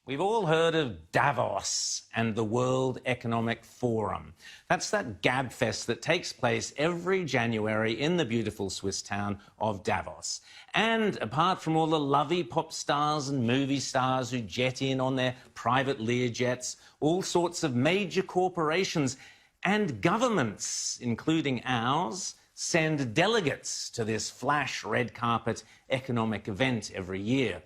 We've all heard of Davos and the World Economic Forum. That's that gabfest that takes place every January in the beautiful Swiss town of Davos. And apart from all the lovely pop stars and movie stars who jet in on their private Learjets, all sorts of major corporations and governments, including ours, send delegates to this flash red carpet economic event every year.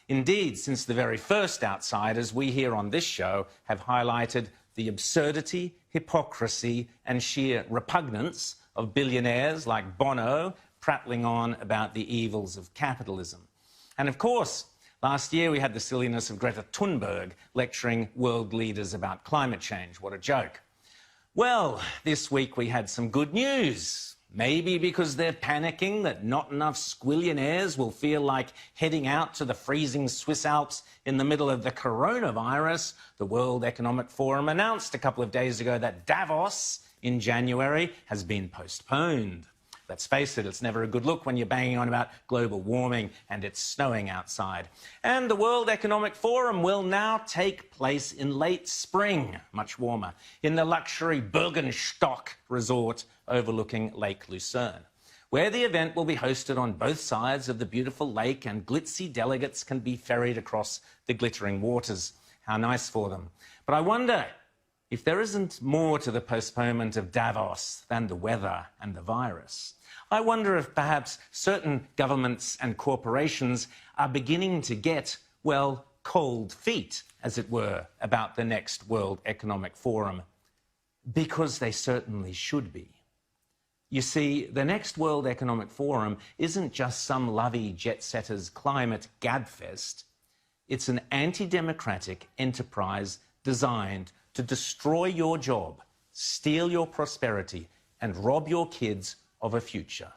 Indeed, since the very first outsiders, we here on this show have highlighted the absurdity, hypocrisy and sheer repugnance of billionaires like Bono prattling on about the evils of capitalism. And of course, last year we had the silliness of Greta Thunberg lecturing world leaders about climate change. What a joke. Well, this week we had some good news. Maybe because they're panicking that not enough squillionaires will feel like heading out to the freezing Swiss Alps in the middle of the coronavirus, the World Economic Forum announced a couple of days ago that Davos in January has been postponed. Let's face it, it's never a good look when you're banging on about global warming and it's snowing outside. And the World Economic Forum will now take place in late spring, much warmer, in the luxury Bergenstock resort overlooking Lake Lucerne, where the event will be hosted on both sides of the beautiful lake and glitzy delegates can be ferried across the glittering waters. How nice for them. But I wonder if there isn't more to the postponement of Davos than the weather and the virus. I wonder if perhaps certain governments and corporations are beginning to get, well, cold feet, as it were, about the next World Economic Forum, because they certainly should be. You see, the next World Economic Forum isn't just some lovey jet-setters climate gabfest. It's an anti-democratic enterprise designed to destroy your job, steal your prosperity, and rob your kids of a future.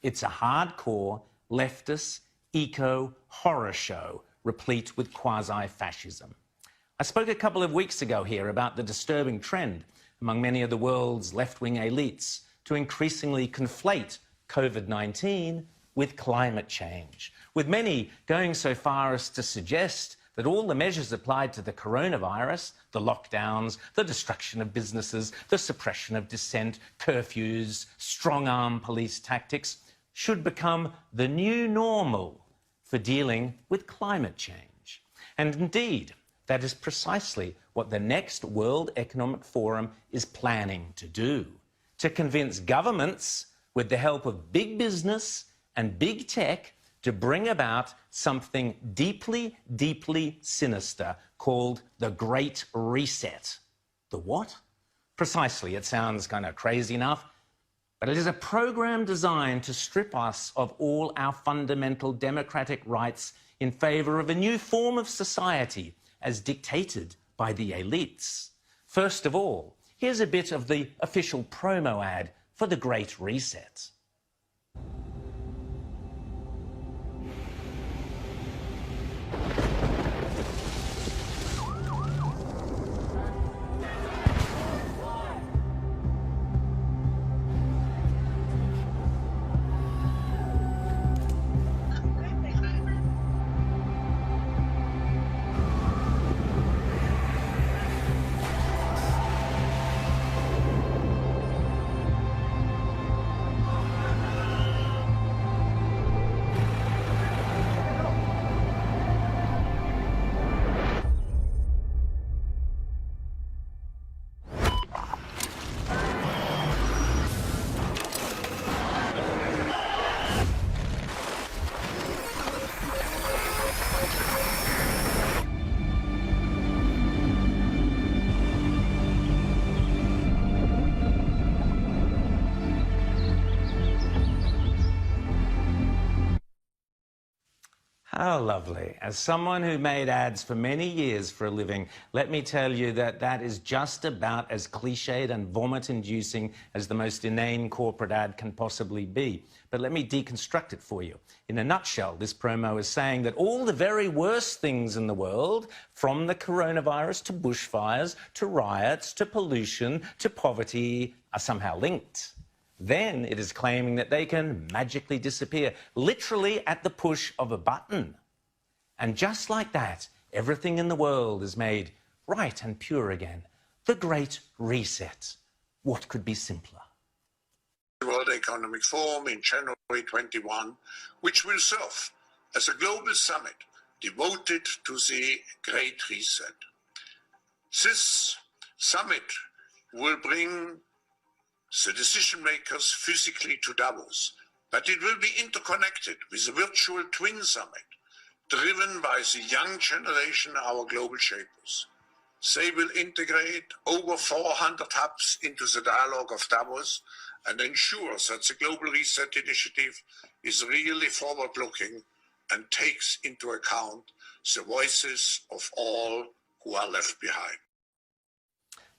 It's a hardcore, leftist, eco-horror show replete with quasi-fascism. I spoke a couple of weeks ago here about the disturbing trend among many of the world's left-wing elites to increasingly conflate COVID-19 with climate change, with many going so far as to suggest that all the measures applied to the coronavirus, the lockdowns, the destruction of businesses, the suppression of dissent, curfews, strong-arm police tactics, should become the new normal for dealing with climate change. And indeed, that is precisely what the next World Economic Forum is planning to do, to convince governments, with the help of big business and big tech, to bring about something deeply, deeply sinister called the Great Reset. The what? Precisely, it sounds kind of crazy enough, but it is a program designed to strip us of all our fundamental democratic rights in favour of a new form of society as dictated by the elites. First of all, here's a bit of the official promo ad for the Great Reset. How lovely. As someone who made ads for many years for a living, let me tell you that that is just about as cliched and vomit-inducing as the most inane corporate ad can possibly be. But let me deconstruct it for you. In a nutshell, this promo is saying that all the very worst things in the world, from the coronavirus to bushfires, to riots, to pollution, to poverty, are somehow linked. Then it is claiming that they can magically disappear, literally at the push of a button. And just like that, everything in the world is made right and pure again. The Great Reset. What could be simpler? The World Economic Forum in January 21, which will serve as a global summit devoted to the Great Reset. This summit will bring the decision makers physically to Davos, but it will be interconnected with a virtual twin summit driven by the young generation, our global shapers. They will integrate over 400 hubs into the dialogue of Davos and ensure that the Global Reset Initiative is really forward-looking and takes into account the voices of all who are left behind.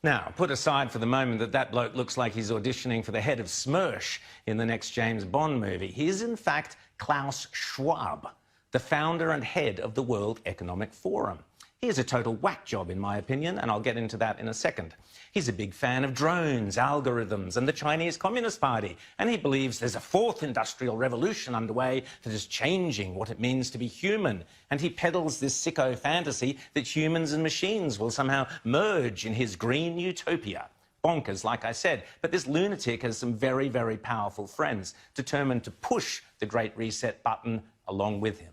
Now, put aside for the moment that that bloke looks like he's auditioning for the head of Smersh in the next James Bond movie. He is, in fact, Klaus Schwab, the founder and head of the World Economic Forum. He is a total whack job, in my opinion, and I'll get into that in a second. He's a big fan of drones, algorithms, and the Chinese Communist Party, and he believes there's a fourth industrial revolution underway that is changing what it means to be human. And he peddles this sicko fantasy that humans and machines will somehow merge in his green utopia. Bonkers, like I said, but this lunatic has some very, very powerful friends determined to push the Great Reset button along with him.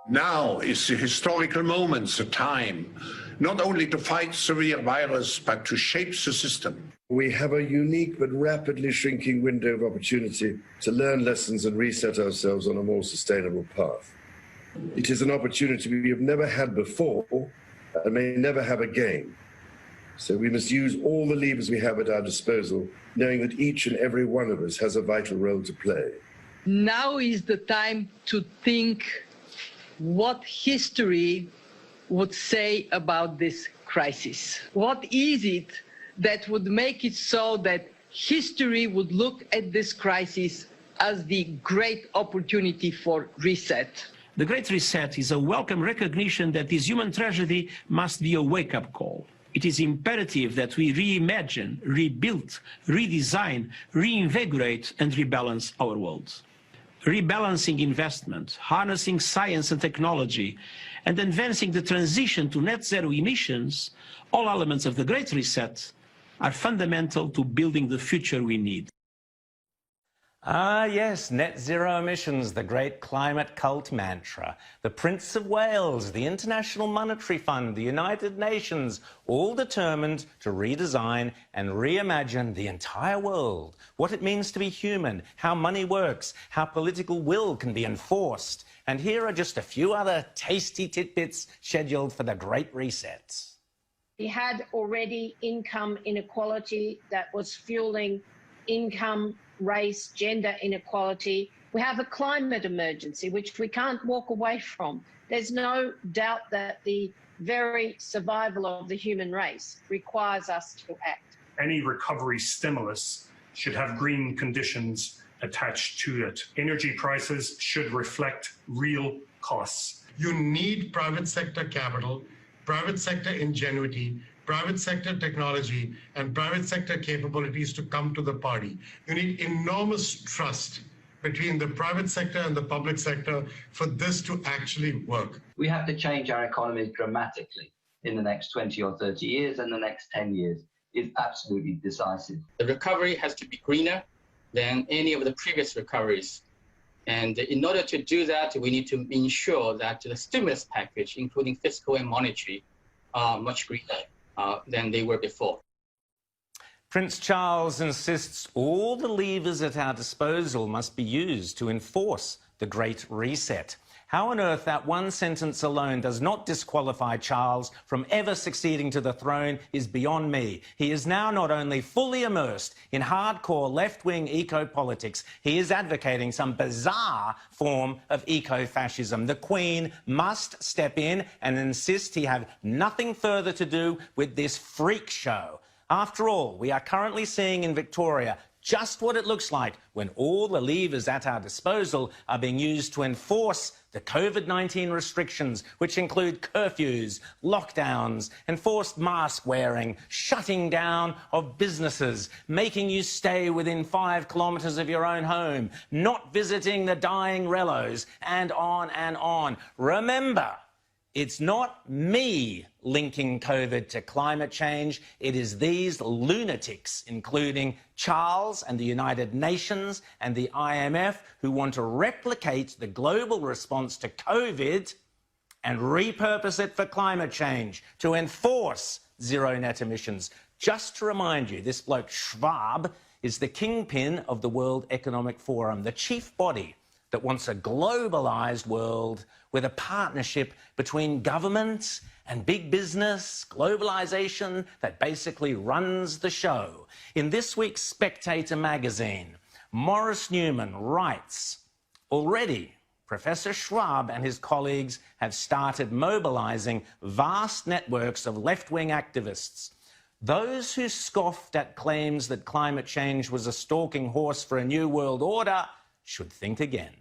Now is the historical moment, the time, not only to fight severe virus, but to shape the system. We have a unique but rapidly shrinking window of opportunity to learn lessons and reset ourselves on a more sustainable path. It is an opportunity we have never had before and may never have again. So we must use all the levers we have at our disposal, knowing that each and every one of us has a vital role to play. Now is the time to think what history would say about this crisis. What is it that would make it so that history would look at this crisis as the great opportunity for reset? The Great Reset is a welcome recognition that this human tragedy must be a wake-up call. It is imperative that we reimagine, rebuild, redesign, reinvigorate and rebalance our world. Rebalancing investment, harnessing science and technology, and advancing the transition to net zero emissions, all elements of the Great Reset, are fundamental to building the future we need. Ah, yes, net zero emissions, the great climate cult mantra. The Prince of Wales, the International Monetary Fund, the United Nations, all determined to redesign and reimagine the entire world. What it means to be human, how money works, how political will can be enforced. And here are just a few other tasty tidbits scheduled for the Great Reset. We had already income inequality that was fueling income, race, gender inequality. We have a climate emergency, which we can't walk away from. There's no doubt that the very survival of the human race requires us to act. Any recovery stimulus should have green conditions attached to it. Energy prices should reflect real costs. You need private sector capital, private sector ingenuity, private sector technology, and private sector capabilities to come to the party. You need enormous trust between the private sector and the public sector for this to actually work. We have to change our economies dramatically in the next 20 or 30 years, and the next 10 years is absolutely decisive. The recovery has to be greener than any of the previous recoveries. And in order to do that, we need to ensure that the stimulus package, including fiscal and monetary, are much greener than they were before. Prince Charles insists all the levers at our disposal must be used to enforce the Great Reset. How on earth that one sentence alone does not disqualify Charles from ever succeeding to the throne is beyond me. He is now not only fully immersed in hardcore left-wing eco-politics, he is advocating some bizarre form of eco-fascism. The Queen must step in and insist he have nothing further to do with this freak show. After all, we are currently seeing in Victoria just what it looks like when all the levers at our disposal are being used to enforce the COVID-19 restrictions, which include curfews, lockdowns, enforced mask wearing, shutting down of businesses, making you stay within 5 kilometres of your own home, not visiting the dying rellos, and on and on. Remember, it's not me linking COVID to climate change. It is these lunatics, including Charles and the United Nations and the IMF, who want to replicate the global response to COVID and repurpose it for climate change, to enforce zero net emissions. Just to remind you, this bloke Schwab is the kingpin of the World Economic Forum, the chief body that wants a globalised world with a partnership between governments and big business, globalisation that basically runs the show. In this week's Spectator magazine, Maurice Newman writes, already Professor Schwab and his colleagues have started mobilising vast networks of left-wing activists. Those who scoffed at claims that climate change was a stalking horse for a new world order should think again.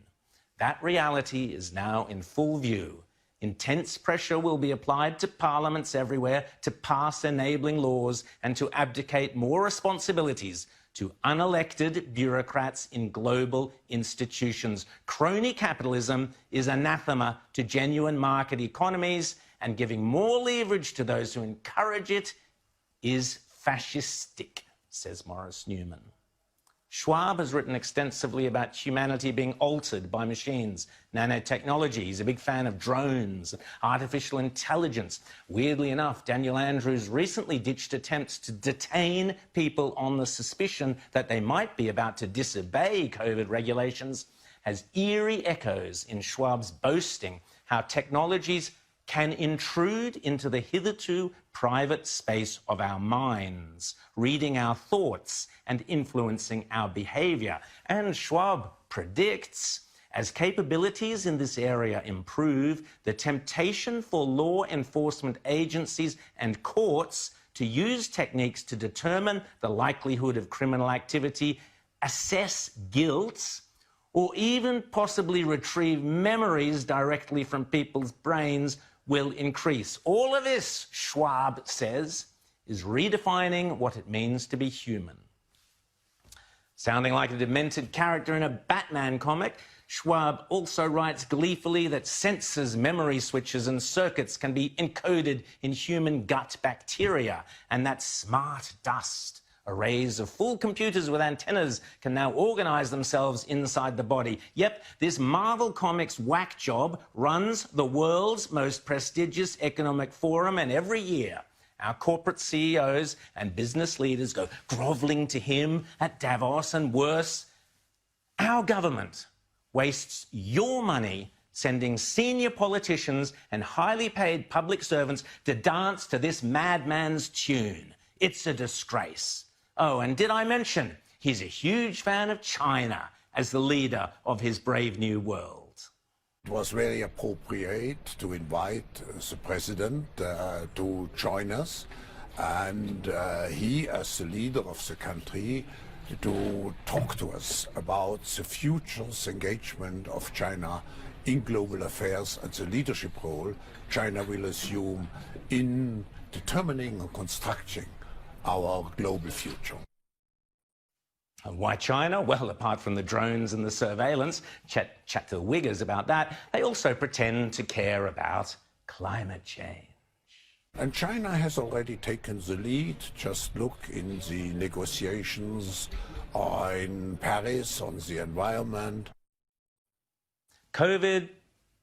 That reality is now in full view. Intense pressure will be applied to parliaments everywhere to pass enabling laws and to abdicate more responsibilities to unelected bureaucrats in global institutions. Crony capitalism is anathema to genuine market economies, and giving more leverage to those who encourage it is fascistic, says Maurice Newman. Schwab has written extensively about humanity being altered by machines, nanotechnology. He's a big fan of drones, artificial intelligence. Weirdly enough, Daniel Andrews recently ditched attempts to detain people on the suspicion that they might be about to disobey COVID regulations, has eerie echoes in Schwab's boasting how technologies can intrude into the hitherto private space of our minds, reading our thoughts and influencing our behaviour. And Schwab predicts, as capabilities in this area improve, the temptation for law enforcement agencies and courts to use techniques to determine the likelihood of criminal activity, assess guilt, or even possibly retrieve memories directly from people's brains will increase. All of this, Schwab says, is redefining what it means to be human. Sounding like a demented character in a Batman comic, Schwab also writes gleefully that sensors, memory switches and circuits can be encoded in human gut bacteria, and that smart dust, arrays of full computers with antennas, can now organise themselves inside the body. Yep, this Marvel Comics whack job runs the world's most prestigious economic forum, and every year our corporate CEOs and business leaders go grovelling to him at Davos, and worse, our government wastes your money sending senior politicians and highly paid public servants to dance to this madman's tune. It's a disgrace. Oh, and did I mention he's a huge fan of China as the leader of his brave new world? It was very appropriate to invite the president to join us, and he, as the leader of the country, to talk to us about the future's engagement of China in global affairs and the leadership role China will assume in determining and constructing our global future. And why China? Well, apart from the drones and the surveillance, chat to the Uyghurs about that, they also pretend to care about climate change. And China has already taken the lead. Just look in the negotiations in Paris on the environment. COVID,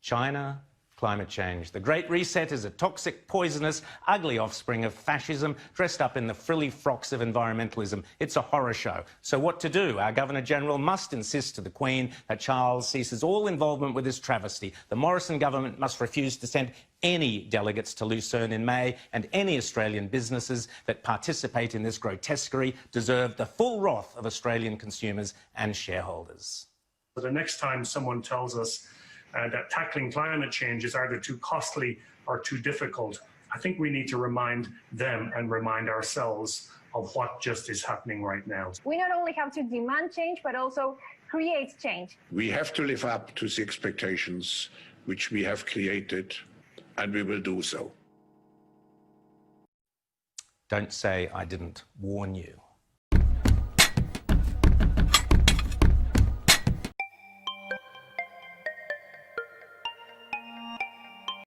China, climate change. The Great Reset is a toxic, poisonous, ugly offspring of fascism dressed up in the frilly frocks of environmentalism. It's a horror show. So what to do? Our Governor-General must insist to the Queen that Charles ceases all involvement with this travesty. The Morrison government must refuse to send any delegates to Lucerne in May, and any Australian businesses that participate in this grotesquerie deserve the full wrath of Australian consumers and shareholders. The next time someone tells us that tackling climate change is either too costly or too difficult, I think we need to remind them and remind ourselves of what just is happening right now. We not only have to demand change, but also create change. We have to live up to the expectations which we have created, and we will do so. Don't say I didn't warn you.